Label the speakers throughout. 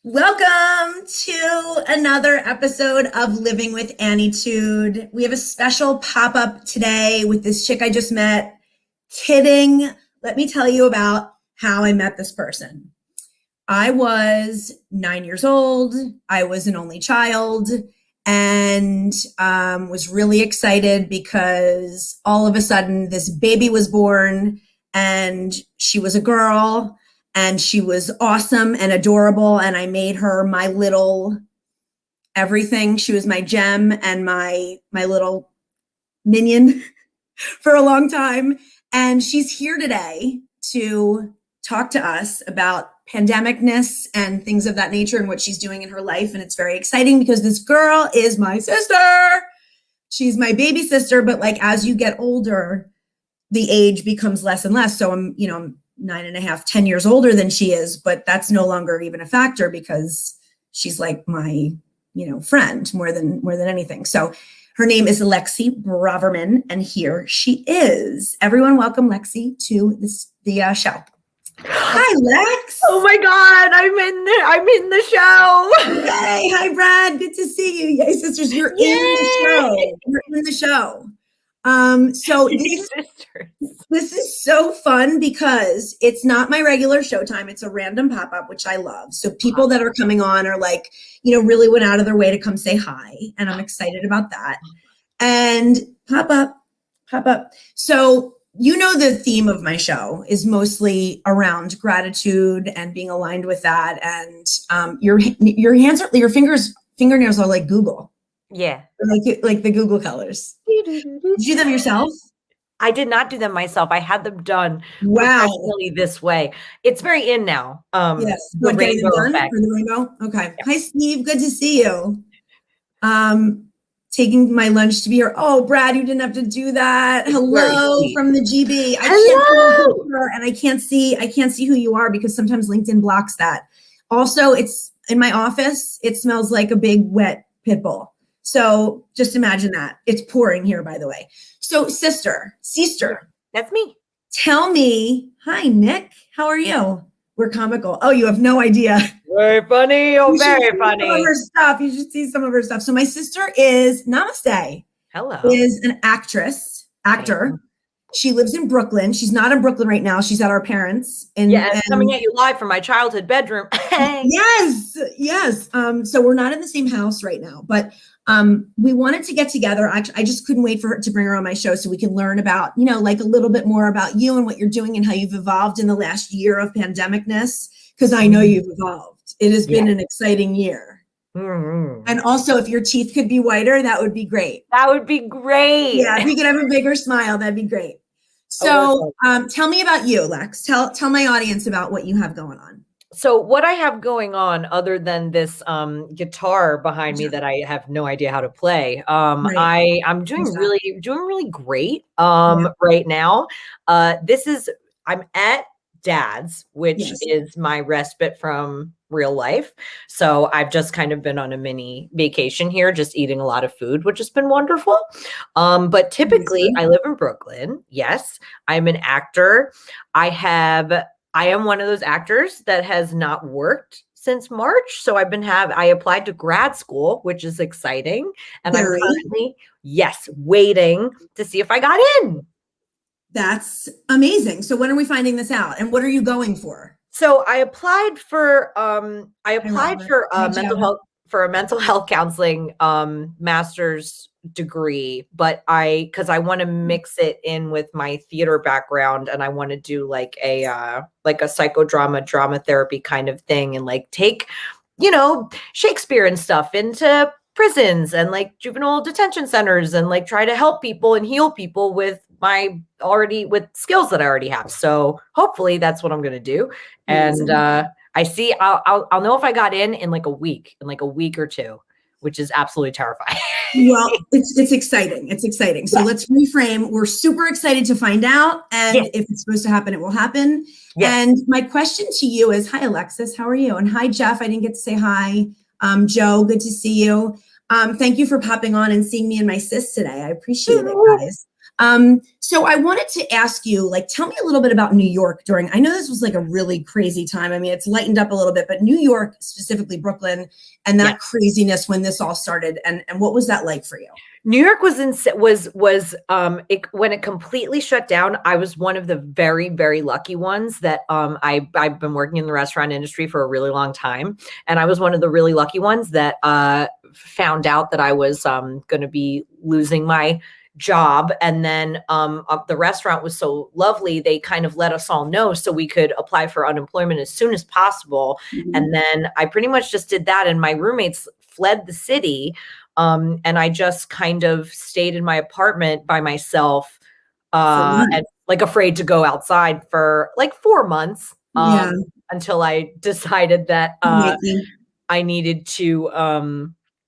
Speaker 1: Welcome to another episode of Living with Annietude. We have a special pop-up today with this chick I just met. Kidding. Let me tell you about how I met this person. I was 9 years old. I was an only child and was really excited because all of a sudden this baby was born and she was a girl. And she was awesome and adorable. And I made her my little everything. She was my gem and my little minion for a long time. And she's here today to talk to us about pandemicness and things of that nature and what she's doing in her life. And it's very exciting because this girl is my sister. She's my baby sister. But like, as you get older, the age becomes less and less. So I'm 9.5, 10 years older than she is, but that's no longer even a factor because she's like my, friend more than anything. So her name is Lexie Braverman, and here she is. Everyone, welcome Lexie to the show. Hi, Lex.
Speaker 2: Oh my God, I'm in the show.
Speaker 1: Hey, hi, Brad. Good to see you. Yay, sisters, you're in the show. You're in the show. So this is so fun because it's not my regular showtime. It's a random pop-up, which I love. So people that are coming on are like, really went out of their way to come say hi. And I'm excited about that. And pop up. So, the theme of my show is mostly around gratitude and being aligned with that. And, your fingernails are like Google.
Speaker 2: Yeah.
Speaker 1: Like the Google colors. Did you do them yourself?
Speaker 2: I did not do them myself. I had them done professionally this way. It's very in now.
Speaker 1: Yes. The rainbow effect. For the rainbow? Okay. Yeah. Hi, Steve. Good to see you. Taking my lunch to be here. Oh, Brad, you didn't have to do that. Hello from the GB.
Speaker 2: Hello.
Speaker 1: I can't see who you are because sometimes LinkedIn blocks that. Also, it's in my office. It smells like a big wet pit bull. So just imagine that. It's pouring here, by the way. So sister,
Speaker 2: that's me.
Speaker 1: Tell me, hi, Nick, how are you? We're comical. Oh, you have no idea.
Speaker 2: Very funny. Oh, very funny.
Speaker 1: Some of her stuff. You should see some of her stuff. So my sister is, namaste.
Speaker 2: Hello.
Speaker 1: Is an actor. She lives in Brooklyn. She's not in Brooklyn right now. She's at our parents'.
Speaker 2: And coming at you live from my childhood bedroom.
Speaker 1: Yes. So we're not in the same house right now, but we wanted to get together. I just couldn't wait for her to bring her on my show so we can learn about, like a little bit more about you and what you're doing and how you've evolved in the last year of pandemicness, because I know you've evolved. It has been an exciting year. Mm-hmm. And also, if your teeth could be whiter, that would be great.
Speaker 2: That would be great.
Speaker 1: Yeah, if you could have a bigger smile, that'd be great. So tell me about you, Lex. Tell my audience about what you have going on.
Speaker 2: So what I have going on, other than this guitar behind me that I have no idea how to play, I'm doing really great right now. I'm at Dad's, which is my respite from real life. So I've just kind of been on a mini vacation here, just eating a lot of food, which has been wonderful. But typically I live in Brooklyn. Yes, I'm an actor. I am one of those actors that has not worked since March. So I applied to grad school, which is exciting. And I'm currently, waiting to see if I got in.
Speaker 1: That's amazing. So when are we finding this out? And what are you going for?
Speaker 2: So I applied for a mental health counseling master's degree, but because I want to mix it in with my theater background, and I want to do like a psychodrama, drama therapy kind of thing, and like take, Shakespeare and stuff into prisons and like juvenile detention centers and like try to help people and heal people with skills that I already have. So hopefully that's what I'm going to do. And I'll know if I got in like a week or two, which is absolutely terrifying.
Speaker 1: Well, it's exciting. It's exciting. So let's reframe. We're super excited to find out. And if it's supposed to happen, it will happen. Yes. And my question to you is, hi, Alexis, how are you? And hi, Jeff. I didn't get to say hi. Joe, good to see you. Thank you for popping on and seeing me and my sis today. I appreciate it, guys. So I wanted to ask you, like, tell me a little bit about New York during, I know this was like a really crazy time. I mean, it's lightened up a little bit, but New York, specifically Brooklyn, and that craziness when this all started, and what was that like for you?
Speaker 2: New York was when it completely shut down. I was one of the very, very lucky ones that I've been working in the restaurant industry for a really long time, and I was one of the really lucky ones that found out that I was going to be losing my job, and then the restaurant was so lovely, they kind of let us all know so we could apply for unemployment as soon as possible. And then I pretty much just did that, and my roommates fled the city. And I just kind of stayed in my apartment by myself, and like afraid to go outside for like 4 months, until I decided that I needed to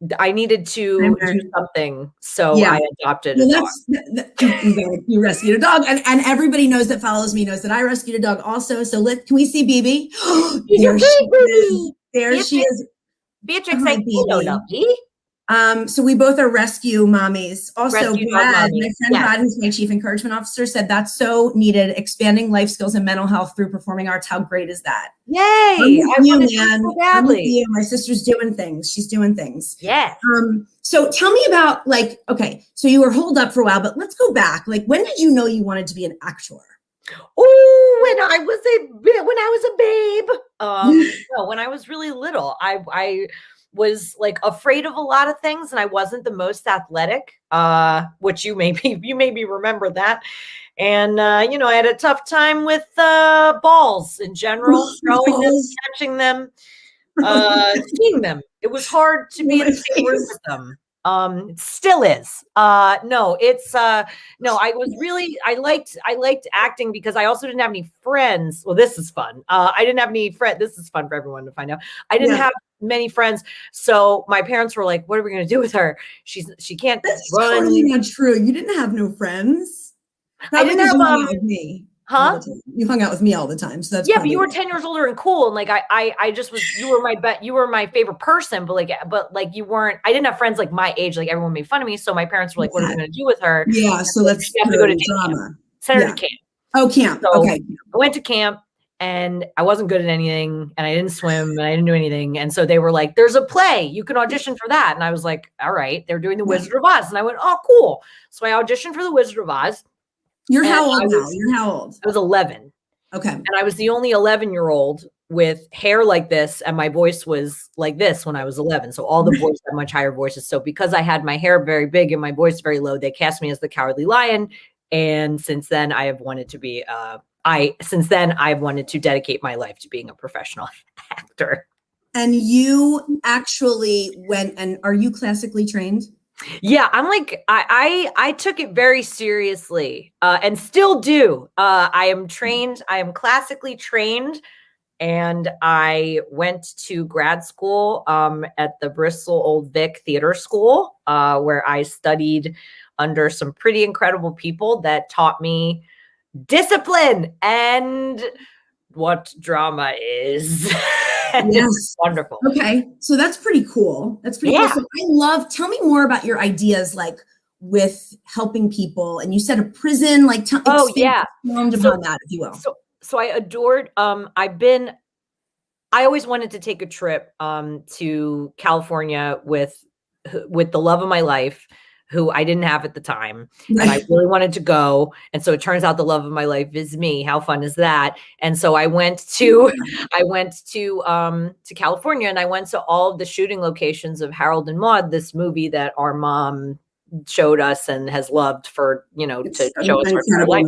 Speaker 2: do something. So I adopted a dog.
Speaker 1: You rescued a dog, and everybody knows that follows me knows that I rescued a dog also. So can we see BB? There she is. There she is.
Speaker 2: Beatrix, say hello, lovely.
Speaker 1: So we both are rescue mommies. Also,
Speaker 2: Rescue
Speaker 1: Brad, my friend Brad, who's my chief encouragement officer, said that's so needed. Expanding life skills and mental health through performing arts. How great is that?
Speaker 2: Yay! I want to so badly.
Speaker 1: My sister's doing things. She's doing things.
Speaker 2: Yes.
Speaker 1: So tell me about, like, okay, so you were holed up for a while, but let's go back. Like, when did you know you wanted to be an actor?
Speaker 2: Oh, when I was a babe. No, when I was really little, I was like afraid of a lot of things, and I wasn't the most athletic, which you maybe remember that. And you know, I had a tough time with balls in general, throwing them, catching them, seeing them. It was hard to be in the same room with them. It still is. No, I liked acting because I also didn't have any friends. Well, this is fun. I didn't have any friends. This is fun for everyone to find out. I didn't have many friends. So my parents were like, what are we going to do with her? She can't run.
Speaker 1: That's totally not true. You didn't have no friends.
Speaker 2: I didn't have
Speaker 1: with me.
Speaker 2: Huh?
Speaker 1: You hung out with me all the time. So that's
Speaker 2: but you were 10 years older and cool. And like, I just was, you were my favorite person, but like you weren't, I didn't have friends like my age, like everyone made fun of me. So my parents were like, what are we going to do with her?
Speaker 1: Yeah. So let's
Speaker 2: have to go to drama. Send her to camp.
Speaker 1: Oh, camp.
Speaker 2: So
Speaker 1: okay.
Speaker 2: I went to camp and I wasn't good at anything, and I didn't swim, and I didn't do anything. And so they were like, there's a play, you can audition for that. And I was like, all right, they're doing the Wizard of Oz. And I went, oh, cool. So I auditioned for the Wizard of Oz.
Speaker 1: You're how old now? You're how old?
Speaker 2: I was 11.
Speaker 1: Okay.
Speaker 2: And I was the only 11-year-old with hair like this, and my voice was like this when I was 11. So all the boys had much higher voices. So because I had my hair very big and my voice very low, they cast me as the Cowardly Lion. And since then, I have wanted to be I've wanted to dedicate my life to being a professional actor.
Speaker 1: And you actually went, and are you classically trained?
Speaker 2: Yeah, I'm like, I took it very seriously, and still do. I am trained. I am classically trained, and I went to grad school at the Bristol Old Vic Theater School, where I studied under some pretty incredible people that taught me discipline and what drama is.
Speaker 1: Yes.
Speaker 2: Wonderful.
Speaker 1: Okay. So that's pretty cool. That's pretty cool. So tell me more about your ideas, like with helping people. And you said a prison, like, upon that, if you will.
Speaker 2: So I adored, I always wanted to take a trip to California with the love of my life, who I didn't have at the time. And I really wanted to go. And so it turns out the love of my life is me. How fun is that? And so I went to California, and I went to all of the shooting locations of Harold and Maude, this movie that our mom showed us and has loved for, to show us our life.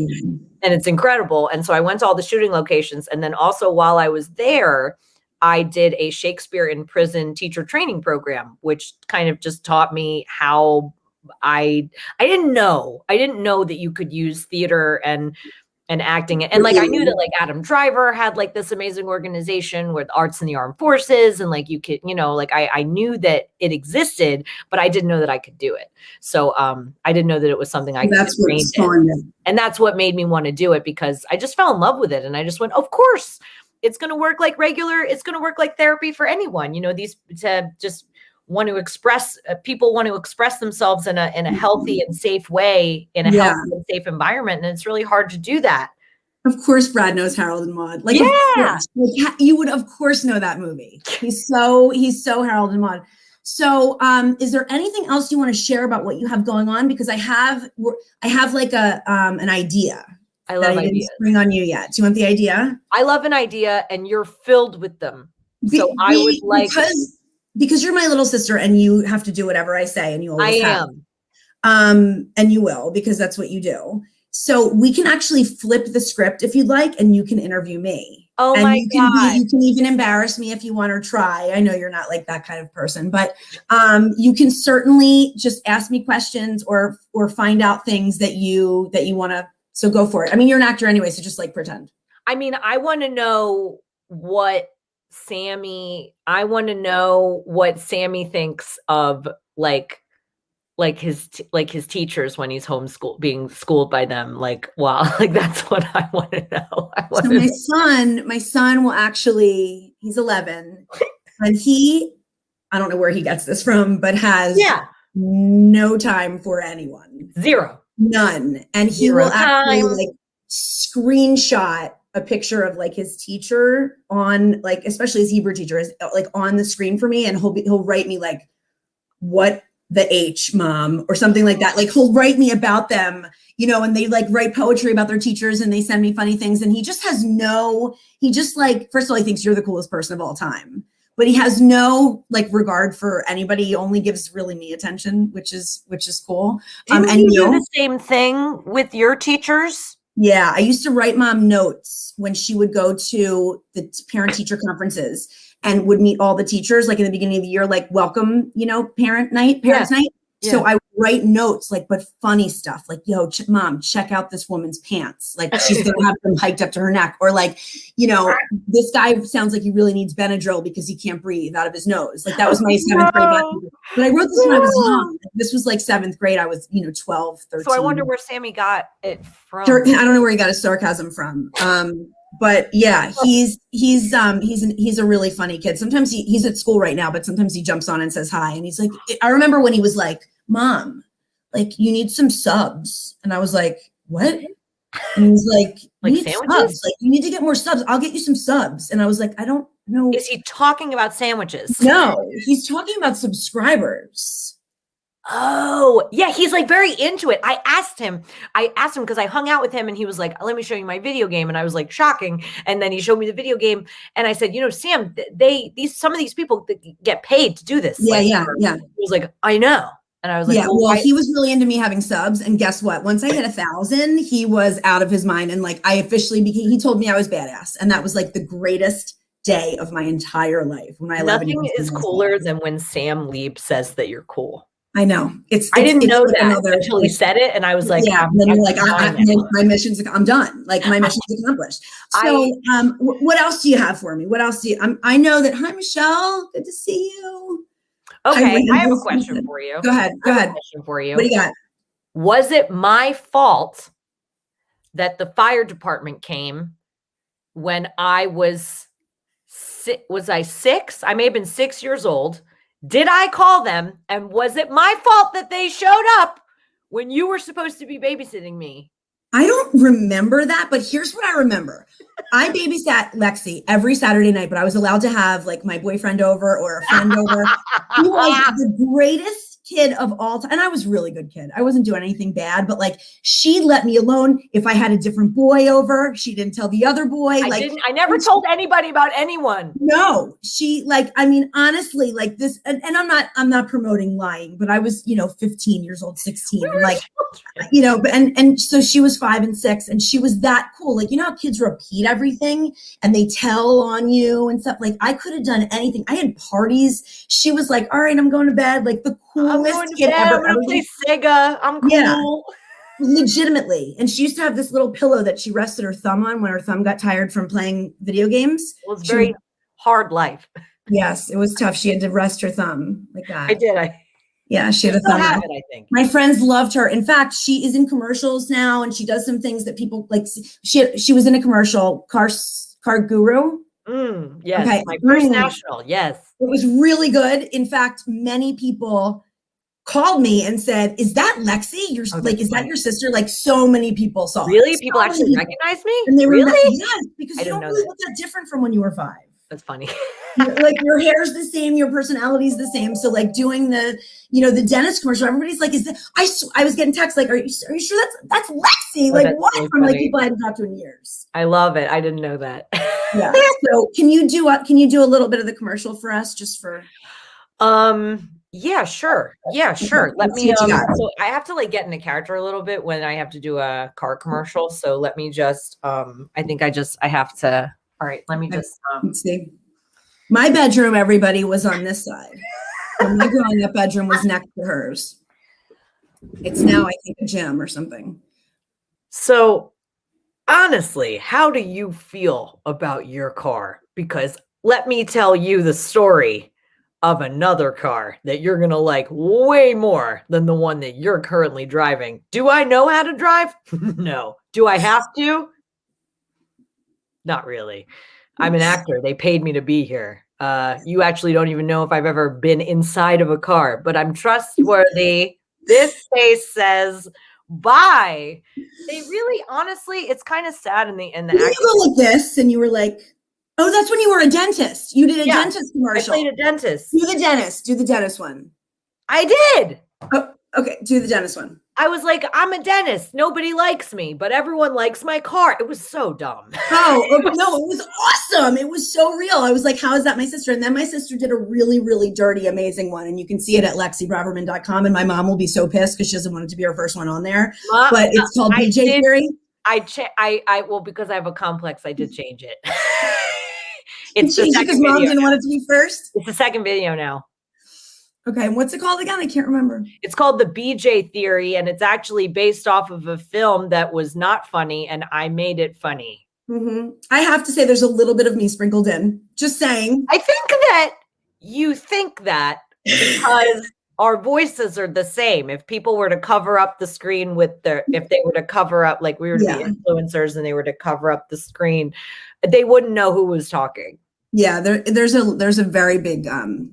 Speaker 2: And it's incredible. And so I went to all the shooting locations. And then also while I was there, I did a Shakespeare in Prison teacher training program, which kind of just taught me how I didn't know that you could use theater and acting. And like, I knew that like Adam Driver had like this amazing organization with Arts in the Armed Forces. And like, you could, like I knew that it existed, but I didn't know that I could do it. So I didn't know that it was something I could train in. And that's what made me want to do it, because I just fell in love with it. And I just went, of course, it's going to work like it's going to work like therapy for anyone, these to just want to express, people want to express themselves in a healthy and safe way, in a healthy and safe environment. And it's really hard to do that.
Speaker 1: Of course, Brad knows Harold and Maude. Like,
Speaker 2: yeah,
Speaker 1: of course. Like, you would, of course, know that movie. He's so Harold and Maude. So, is there anything else you want to share about what you have going on? Because I have like an idea.
Speaker 2: I love ideas.
Speaker 1: Didn't spring on you yet. Do you want the idea?
Speaker 2: I love an idea, and you're filled with them. So I would like,
Speaker 1: because you're my little sister, and you have to do whatever I say, and you always have. And you will, because that's what you do. So we can actually flip the script if you'd like, and you can interview me.
Speaker 2: Oh
Speaker 1: and
Speaker 2: my God.
Speaker 1: You can even embarrass me if you want to try. I know you're not like that kind of person, but you can certainly just ask me questions or find out things that you want to. So go for it. I mean, you're an actor anyway, so just like pretend.
Speaker 2: I mean, I want to know what Sammy thinks of his teachers when he's being schooled by them. Like, wow, like that's what I want to know.
Speaker 1: So my son will actually, he's 11, and I don't know where he gets this from, but has no time for anyone.
Speaker 2: Zero.
Speaker 1: None. And he will actually like screenshot a picture of like his teacher on, like, especially his Hebrew teacher, is like on the screen for me, and he'll write me like, what the H, mom, or something like that. Like, he'll write me about them, and they like write poetry about their teachers, and they send me funny things. And he just like, first of all, he thinks you're the coolest person of all time, but he has no like regard for anybody. He only gives really me attention, which is cool.
Speaker 2: And you do the same thing with your teachers?
Speaker 1: Yeah. I used to write mom notes when she would go to the parent teacher conferences and would meet all the teachers, like in the beginning of the year, like welcome, parents night. Yeah. So I would write notes, like, but funny stuff, like, yo, mom, check out this woman's pants. Like, she's going to have them hiked up to her neck. Or like, this guy sounds like he really needs Benadryl because he can't breathe out of his nose. Like, that was my 7th grade lesson. But I wrote this when I was young. This was like 7th grade. I was, 12, 13.
Speaker 2: So I wonder where Sammy got it from.
Speaker 1: I don't know where he got his sarcasm from. But yeah, he's a really funny kid. Sometimes he's at school right now, but sometimes he jumps on and says hi. And he's like, I remember when he was like, Mom, like, you need some subs. And I was like, what? And he was like sandwiches? Subs. Like, you need to get more subs. I'll get you some subs. And I was like, I don't know.
Speaker 2: Is he talking about sandwiches?
Speaker 1: No, he's talking about subscribers.
Speaker 2: Oh, yeah. He's like very into it. I asked him because I hung out with him, and he was like, let me show you my video game. And I was like, shocking. And then he showed me the video game, and I said, Sam, some of these people get paid to do this.
Speaker 1: Yeah.
Speaker 2: He was like, I know. And I was like,
Speaker 1: well, he was really into me having subs. And guess what? Once I hit 1,000, he was out of his mind. And like, I officially he told me I was badass. And that was like the greatest day of my entire life.
Speaker 2: Nothing is cooler than when Sam Lieb says that you're cool.
Speaker 1: I know.
Speaker 2: I didn't know that until he said it, and I was like,
Speaker 1: my mission's, I'm done. Like, my mission's accomplished. So, what else do you have for me? What else do you? I know that. Hi, Michelle. Good to see you.
Speaker 2: Okay, I have a question for you.
Speaker 1: Go ahead.
Speaker 2: I have a question for you.
Speaker 1: What do you got?
Speaker 2: Was it my fault that the fire department came when I was I 6? I may have been 6 years old. Did I call them? And was it my fault that they showed up when you were supposed to be babysitting me?
Speaker 1: I don't remember that, but here's what I remember. I babysat Lexie every Saturday night, but I was allowed to have like my boyfriend over or a friend over. He was the greatest kid of all time. And I was a really good kid. I wasn't doing anything bad, but like, she let me alone. If I had a different boy over, she didn't tell the other boy.
Speaker 2: I never told anybody about anyone.
Speaker 1: No, she honestly, like this, and I'm not promoting lying, but I was, 15 years old, 16, like, and so she was 5 and 6, and she was that cool. Like, how kids repeat everything and they tell on you and stuff. Like, I could have done anything. I had parties. She was like, all right, I'm going to bed. Like, the coolest kid ever.
Speaker 2: I'm going to play Sega. I'm cool.
Speaker 1: Yeah, legitimately. And she used to have this little pillow that she rested her thumb on when her thumb got tired from playing video games.
Speaker 2: Well, it's very hard life.
Speaker 1: Yes, it was tough. She had to rest her thumb like that.
Speaker 2: I did.
Speaker 1: Yeah, she had a thumb.
Speaker 2: I think
Speaker 1: my friends loved her. In fact, she is in commercials now, and she does some things that people like. She was in a commercial, Car Guru.
Speaker 2: Yes,
Speaker 1: Okay.
Speaker 2: my first national. Yes.
Speaker 1: It was really good. In fact, many people called me and said, "Is that Lexie? Is that your sister?" Like, so many people saw it.
Speaker 2: Really? People
Speaker 1: So many
Speaker 2: actually
Speaker 1: people.
Speaker 2: recognize me?
Speaker 1: And they were
Speaker 2: Really?
Speaker 1: yes, because
Speaker 2: I
Speaker 1: you
Speaker 2: didn't
Speaker 1: don't
Speaker 2: know
Speaker 1: really
Speaker 2: that.
Speaker 1: look that different from when you were 5.
Speaker 2: That's funny.
Speaker 1: Like, your hair's the same, your personality's the same. So, like, doing the, the dentist commercial, everybody's like, "Is that?" I was getting texts like, "Are you sure that's Lexie?"
Speaker 2: Oh,
Speaker 1: like,
Speaker 2: that's
Speaker 1: what?
Speaker 2: so
Speaker 1: From like
Speaker 2: funny.
Speaker 1: people I hadn't talked to in years.
Speaker 2: I love it. I didn't know that.
Speaker 1: Yeah. So can you do a little bit of the commercial for us, just for?
Speaker 2: Yeah, sure. Yeah, sure.
Speaker 1: Okay,
Speaker 2: Let
Speaker 1: let's see
Speaker 2: me,
Speaker 1: what you got.
Speaker 2: so I have to like get into character a little bit when I have to do a car commercial. So let me just, I think I have to, all right, let me just,
Speaker 1: Let's see. My bedroom, everybody, was on this side. So my growing up bedroom was next to hers. It's now, I think, a gym or something.
Speaker 2: So honestly, how do you feel about your car? Because let me tell you the story of another car that you're going to like way more than the one that you're currently driving. Do I know how to drive? No. Do I have to? Not really. I'm an actor. They paid me to be here. You actually don't even know if I've ever been inside of a car, but I'm trustworthy. This face says bye. They really, honestly, it's kind of sad in the
Speaker 1: Didn't you go like this and you were like, oh, that's when you were a dentist. You did a dentist commercial.
Speaker 2: I played a dentist.
Speaker 1: Do the dentist. Do the dentist one.
Speaker 2: I did.
Speaker 1: Oh, okay. Do the dentist one.
Speaker 2: I was like, I'm a dentist. Nobody likes me, but everyone likes my car. It was so dumb.
Speaker 1: Oh, no, it was awesome. It was so real. I was like, how is that my sister? And then my sister did a really, really dirty, amazing one. And you can see it at LexieBraverman.com. And my mom will be so pissed because she doesn't want it to be her first one on there. But it's called BJ Theory.
Speaker 2: Well, because I have a complex, I did change it.
Speaker 1: It's the second because mom didn't want it to be first.
Speaker 2: It's the second video now.
Speaker 1: Okay, and what's it called again? I can't remember.
Speaker 2: It's called the BJ Theory, and it's actually based off of a film that was not funny, and I made it funny.
Speaker 1: I have to say there's a little bit of me sprinkled in. Just saying.
Speaker 2: I think that you think that because our voices are the same. If people were to cover up the screen if they were to cover up, like we were to be influencers and they were to cover up the screen, they wouldn't know who was talking.
Speaker 1: Yeah, there's a very big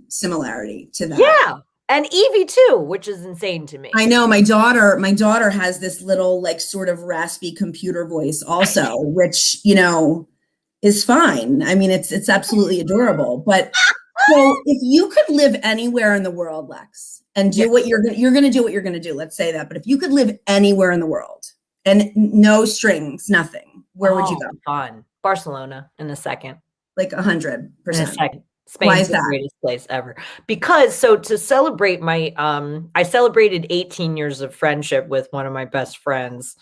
Speaker 1: similarity to that.
Speaker 2: Yeah. And Evie too, which is insane to me.
Speaker 1: I know my daughter has this little like sort of raspy computer voice also, which, is fine. I mean, it's absolutely adorable. But so if you could live anywhere in the world, Lex, and do what you're going to do what you're going to do, let's say that. But if you could live anywhere in the world and no strings, nothing, where would you go?
Speaker 2: Fun. Barcelona in a second.
Speaker 1: Like 100%.
Speaker 2: Spain's the greatest place ever. Because to celebrate I celebrated 18 years of friendship with one of my best friends,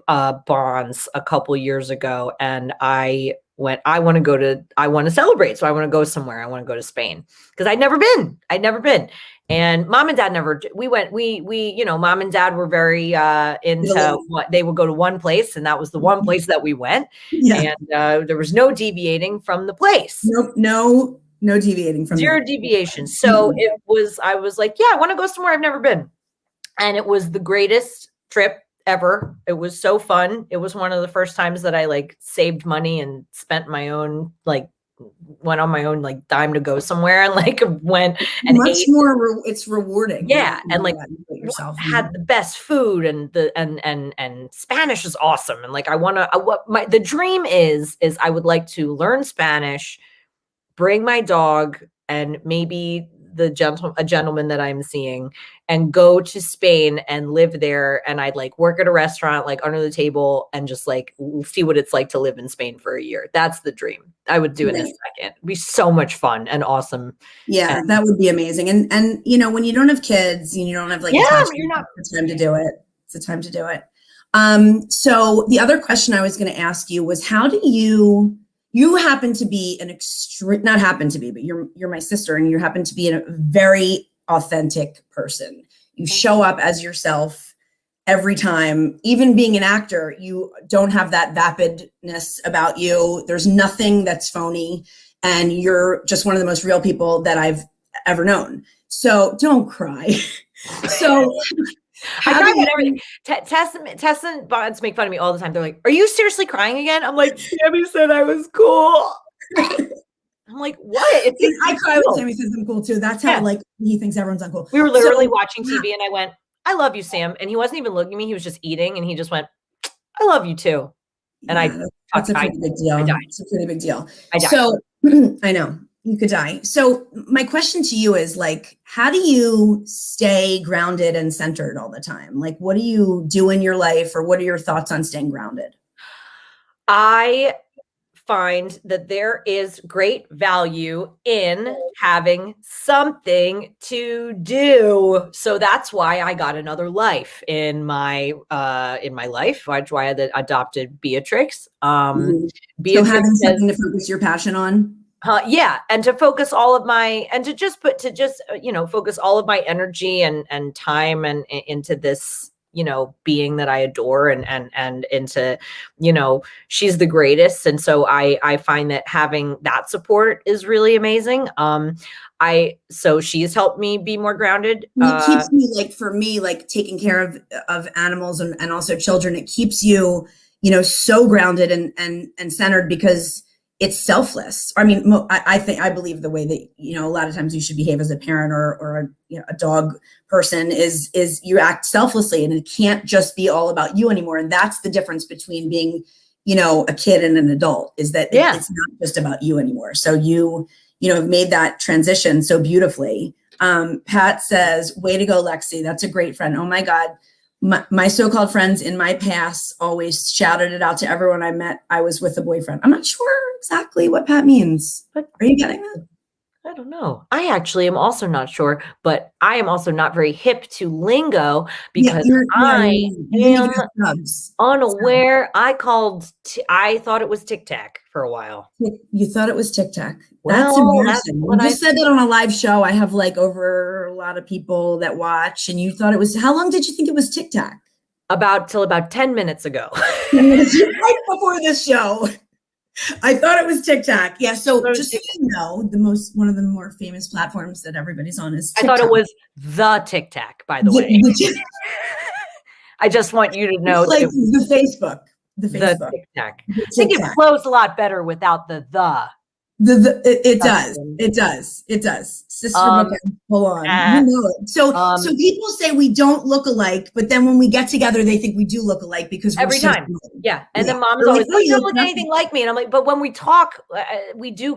Speaker 2: Bonds, a couple years ago. And I want to celebrate. So I want to go somewhere. I want to go to Spain because I'd never been. And mom and dad mom and dad were very into what they would go to one place. And that was the one place that we went. Yeah. And there was no deviating from the place.
Speaker 1: No deviating from
Speaker 2: zero deviation. So I was like, yeah, I want to go somewhere I've never been. And it was the greatest trip ever. It was so fun. It was one of the first times that I like saved money and spent my own, went on my own like dime to go somewhere and like went and
Speaker 1: much ate. More it's rewarding.
Speaker 2: Yeah. And like yourself had the best food and Spanish is awesome. And like the dream is I would like to learn Spanish, bring my dog and maybe a gentleman that I'm seeing and go to Spain and live there. And I'd like work at a restaurant, like under the table and just like see what it's like to live in Spain for a year. That's the dream. I would do in a second. It'd be so much fun and awesome.
Speaker 1: Yeah, that would be amazing. And when you don't have kids and you don't have it's time to do it. It's the time to do it. So the other question I was going to ask you was, how do you happen to be not happen to be, but you're my sister and you happen to be a very authentic person. You show up as yourself every time. Even being an actor, you don't have that vapidness about you. There's nothing that's phony and you're just one of the most real people that I've ever known. So don't cry. So
Speaker 2: I cry at everything. Tess and Bonds make fun of me all the time. They're like, "Are you seriously crying again?" I'm like, "Sammy said I was cool." I'm like, what? It's
Speaker 1: I cry when Sammy says I'm cool too. That's how like he thinks everyone's uncool.
Speaker 2: We were literally watching TV and I went, I love you, Sam. And he wasn't even looking at me. He was just eating and he just went, I love you too. And
Speaker 1: that's a pretty big deal.
Speaker 2: I died.
Speaker 1: It's a pretty big deal.
Speaker 2: I died.
Speaker 1: So I know you could die. So my question to you is like, how do you stay grounded and centered all the time? Like, what do you do in your life, or what are your thoughts on staying grounded?
Speaker 2: I find that there is great value in having something to do. So that's why I got another life in my life. That's why I adopted Beatrix.
Speaker 1: Beatrix, so having something to focus your passion on.
Speaker 2: Yeah, and to focus all of my focus all of my energy and time and into this, being that I adore and into, she's the greatest. And so I find that having that support is really amazing. So she's helped me be more grounded.
Speaker 1: It keeps me, like, for me, like taking care of animals and also children, it keeps you, so grounded and centered because it's selfless. I mean, I believe the way that, a lot of times you should behave as a parent or a dog person is you act selflessly, and it can't just be all about you anymore. And that's the difference between being, a kid and an adult, is that it's not just about you anymore. So you have made that transition so beautifully. Pat says, way to go, Lexie. That's a great friend. Oh my God. My so-called friends in my past always shouted it out to everyone I met. I was with a boyfriend. I'm not sure exactly what Pat means, but are you getting that?
Speaker 2: I don't know. I actually am also not sure, but I am also not very hip to lingo because I am unaware. I thought it was Tic Tac for a while.
Speaker 1: You thought it was Tic Tac. That's embarrassing. You just said that on a live show. I have like over a lot of people that watch, and you thought it was, how long did you think it was Tic Tac?
Speaker 2: Till about 10 minutes ago.
Speaker 1: 10 minutes right before this show. I thought it was TikTok. Yeah. So just so you know, one of the more famous platforms that everybody's on is TikTok.
Speaker 2: I thought it was the Tic Tac, by the way. I just want you to know,
Speaker 1: like the Facebook. The
Speaker 2: Tic Tac. I think it flows a lot better without the.
Speaker 1: It does. Sister full on. You know it. So people say we don't look alike, but then when we get together, they think we do look alike because we're
Speaker 2: every time. Yeah. And then Mom's always like, you don't look anything like me. And I'm like, but when we talk, we do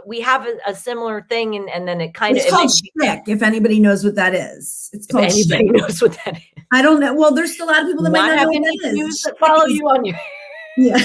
Speaker 2: we have a similar thing. And then it kind of.
Speaker 1: It's called shtick, if anybody knows what that is. It's called shtick.
Speaker 2: Anybody knows what that is.
Speaker 1: I don't know. Well, there's a lot of people that might not know what that is.
Speaker 2: That follow you on your.
Speaker 1: Yeah.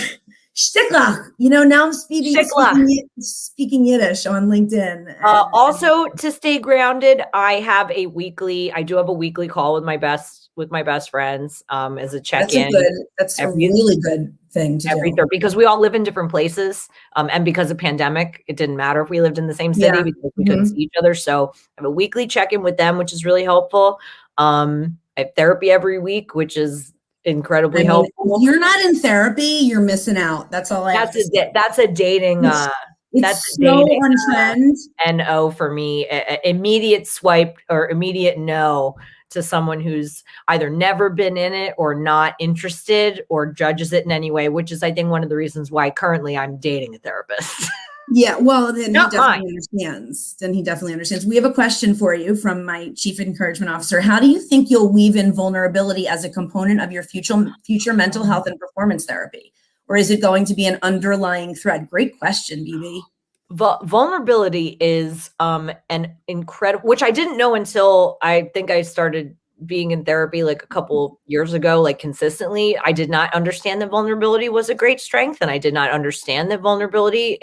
Speaker 1: Shtickler. Now I'm speaking Yiddish on LinkedIn.
Speaker 2: Also, to stay grounded, I do have a weekly call with my best friends as a check-in.
Speaker 1: That's a really good thing to do.
Speaker 2: Because we all live in different places. And because of pandemic, it didn't matter if we lived in the same city because we couldn't see each other. So I have a weekly check-in with them, which is really helpful. I have therapy every week, which is incredibly helpful.
Speaker 1: If you're not in therapy, you're missing out. That's all I have to say.
Speaker 2: That's a dating
Speaker 1: that's so on trend.
Speaker 2: NO for me. Immediate swipe or immediate no to someone who's either never been in it or not interested or judges it in any way, which is, I think, one of the reasons why currently I'm dating a therapist.
Speaker 1: Yeah, well, then he definitely understands. We have a question for you from my Chief Encouragement Officer. How do you think you'll weave in vulnerability as a component of your future mental health and performance therapy? Or is it going to be an underlying thread? Great question, BB.
Speaker 2: Vulnerability is an incredible, which I didn't know until I think I started being in therapy like a couple years ago, like consistently. I did not understand that vulnerability was a great strength, and I did not understand that vulnerability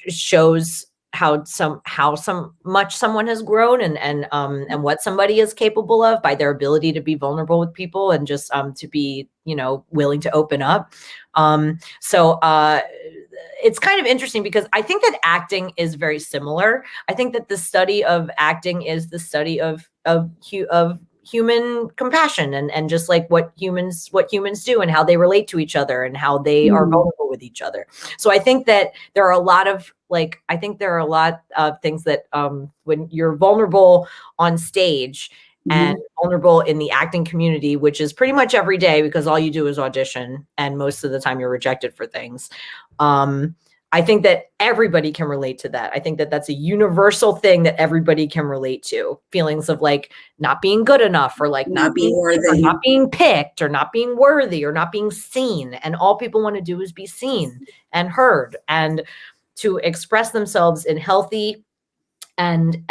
Speaker 2: shows how much someone has grown and what somebody is capable of by their ability to be vulnerable with people and just to be willing to open up. So it's kind of interesting because I think that acting is very similar. I think that the study of acting is the study of human compassion and just like what humans do and how they relate to each other and how they are vulnerable with each other. So I think that there are a lot of things that when you're vulnerable on stage, and vulnerable in the acting community, which is pretty much every day because all you do is audition and most of the time you're rejected for things. I think that everybody can relate to that. I think that that's a universal thing that everybody can relate to. Feelings of like not being good enough, or like not being worthy, or not being picked, or not being worthy, or not being seen. And all people want to do is be seen and heard, and to express themselves in healthy and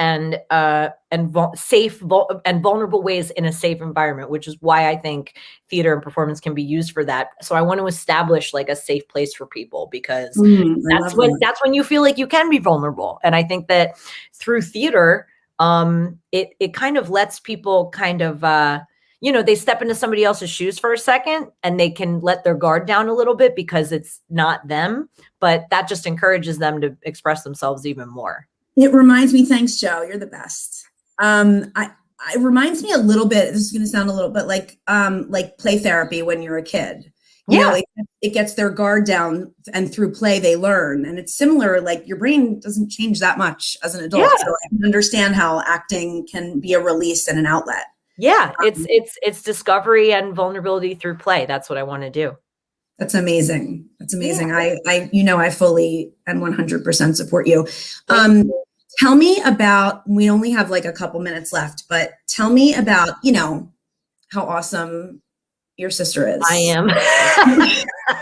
Speaker 2: safe and vulnerable ways in a safe environment, which is why I think theater and performance can be used for that. So I want to establish like a safe place for people, because that's when you feel like you can be vulnerable. And I think that through theater, it kind of lets people kind of they step into somebody else's shoes for a second and they can let their guard down a little bit because it's not them, but that just encourages them to express themselves even more.
Speaker 1: It reminds me, thanks, Joe. You're the best. It reminds me a little bit, this is going to sound a little bit like play therapy when you're a kid. You know, it gets their guard down, and through play they learn. And it's similar, like your brain doesn't change that much as an adult. So I can understand how acting can be a release and an outlet.
Speaker 2: Yeah, it's discovery and vulnerability through play. That's what I want to do.
Speaker 1: That's amazing. That's amazing. Yeah. I fully and 100% support you. Tell me about, we only have like a couple minutes left, but tell me about, how awesome your sister is.
Speaker 2: I am.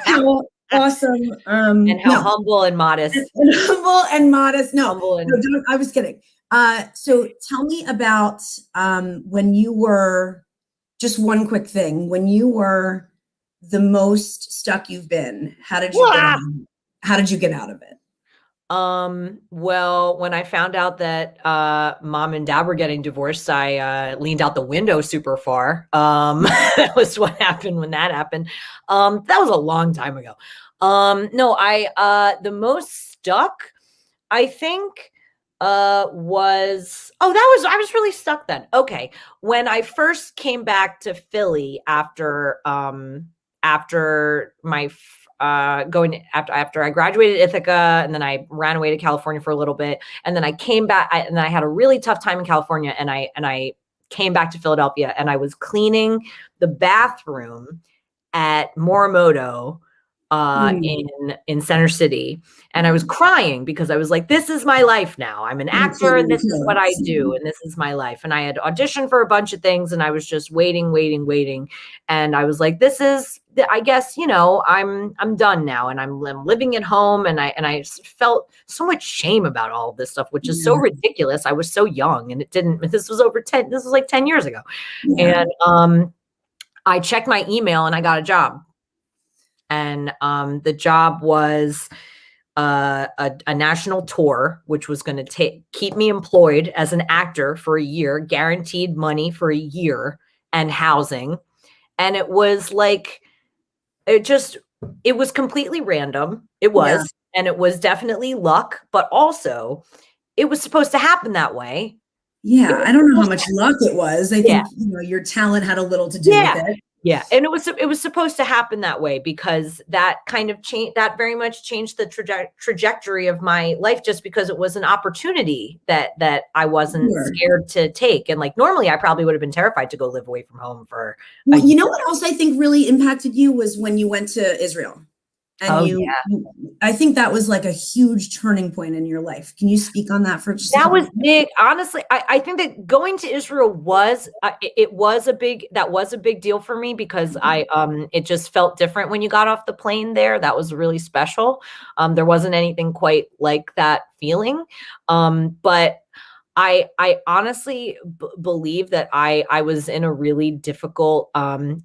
Speaker 1: How awesome.
Speaker 2: And how humble and modest.
Speaker 1: And humble and modest. No,
Speaker 2: no,
Speaker 1: I was kidding. So tell me about when you were, just one quick thing, when you were the most stuck you've been, how did you get out of it?
Speaker 2: Well, when I found out that mom and dad were getting divorced, I leaned out the window super far. That was what happened when that happened. That was a long time ago. The most stuck, I think, I was really stuck then. Okay. When I first came back to Philly after my after I graduated Ithaca, and then I ran away to California for a little bit, and then I came back, and then I had a really tough time in California, and I came back to Philadelphia, and I was cleaning the bathroom at Morimoto in Center City, and I was crying because I was like, this is my life now. I'm an actor, and this is what I do, and this is my life. And I had auditioned for a bunch of things, and I was just waiting. And I was like, this is, I guess, I'm done now, and I'm living at home. And I felt so much shame about all of this stuff, which is so ridiculous. I was so young, and this was like 10 years ago. Yeah. And I checked my email and I got a job. And the job was a national tour, which was going to keep me employed as an actor for a year, guaranteed money for a year, and housing. And it was like, it was completely random. It was, and it was definitely luck, but also it was supposed to happen that way.
Speaker 1: Yeah, I don't know how much luck it was. I think your talent had a little to do with it.
Speaker 2: Yeah, and it was supposed to happen that way because that kind of that very much changed the trajectory of my life, just because it was an opportunity that I wasn't scared to take. And like normally I probably would have been terrified to go live away from home for
Speaker 1: you know what else I think really impacted you was when you went to Israel. And I think that was like a huge turning point in your life. Can you speak on that for just
Speaker 2: that was big. Honestly, I think that going to Israel was a big deal for me because it just felt different when you got off the plane there. That was really special. There wasn't anything quite like that feeling. But I honestly believe that I was in a really difficult,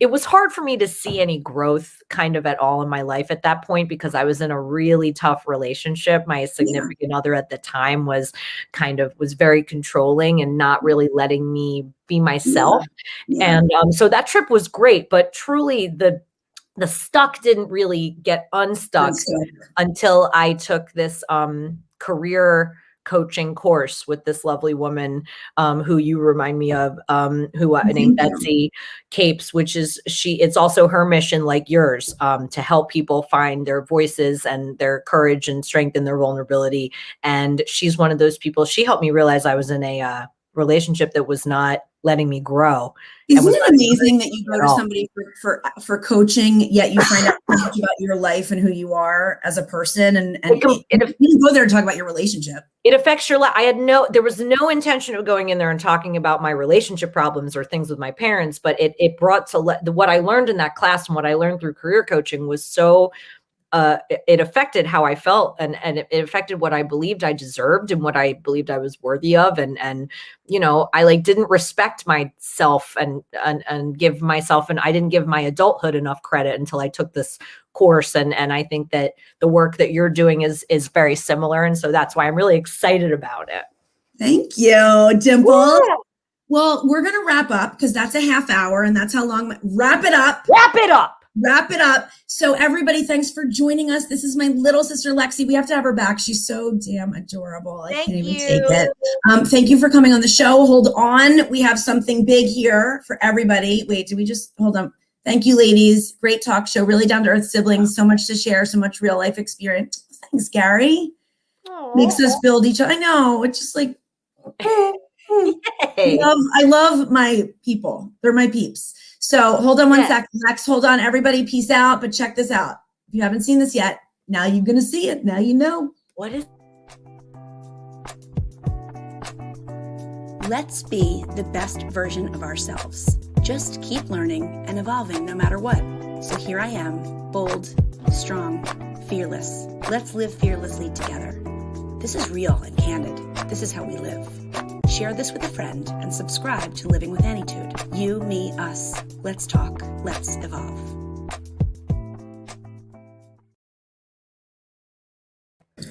Speaker 2: it was hard for me to see any growth kind of at all in my life at that point because I was in a really tough relationship. My significant other at the time was very controlling and not really letting me be myself. And so that trip was great, but truly the stuck didn't really get unstuck until I took this career coaching course with this lovely woman who you remind me of, named Betsy Capes, which is it's also her mission, like yours, to help people find their voices and their courage and strength in their vulnerability. And she's one of those people. She helped me realize I was in a relationship that was not letting me grow.
Speaker 1: Isn't it amazing that you go to somebody for coaching, yet you find out so much about your life and who you are as a person, and you go there to talk about your relationship.
Speaker 2: It affects your life. There was no intention of going in there and talking about my relationship problems or things with my parents, but it brought to what I learned in that class and what I learned through career coaching was so it affected how I felt, and it affected what I believed I deserved and what I believed I was worthy of. And, you know, I like didn't respect myself and give myself, and I didn't give my adulthood enough credit until I took this course. And I think that the work that you're doing is very similar. And so that's why I'm really excited about it.
Speaker 1: Thank you, Dimple. Yeah. Well, we're going to wrap up because that's a half hour and that's how long. Wrap it up.
Speaker 2: Wrap it up.
Speaker 1: Wrap it up. So everybody, thanks for joining us. This is my little sister, Lexie. We have to have her back. She's so damn adorable. I can't even take it. Thank you for coming on the show. Hold on. We have something big here for everybody. Wait, did we just hold on? Thank you, ladies. Great talk show. Really down to earth siblings. So much to share. So much real life experience. Thanks, Gary. Aww. Makes us build each other. I know. It's just like, I love my people. They're my peeps. So hold on one second. Lex, hold on. Everybody, peace out. But check this out. If you haven't seen this yet, now you're going to see it. Now you know.
Speaker 2: What is?
Speaker 3: Let's be the best version of ourselves. Just keep learning and evolving no matter what. So here I am, bold, strong, fearless. Let's live fearlessly together. This is real and candid. This is how we live. Share this with a friend and subscribe to Living with Annietude. You, me, us. Let's talk. Let's evolve.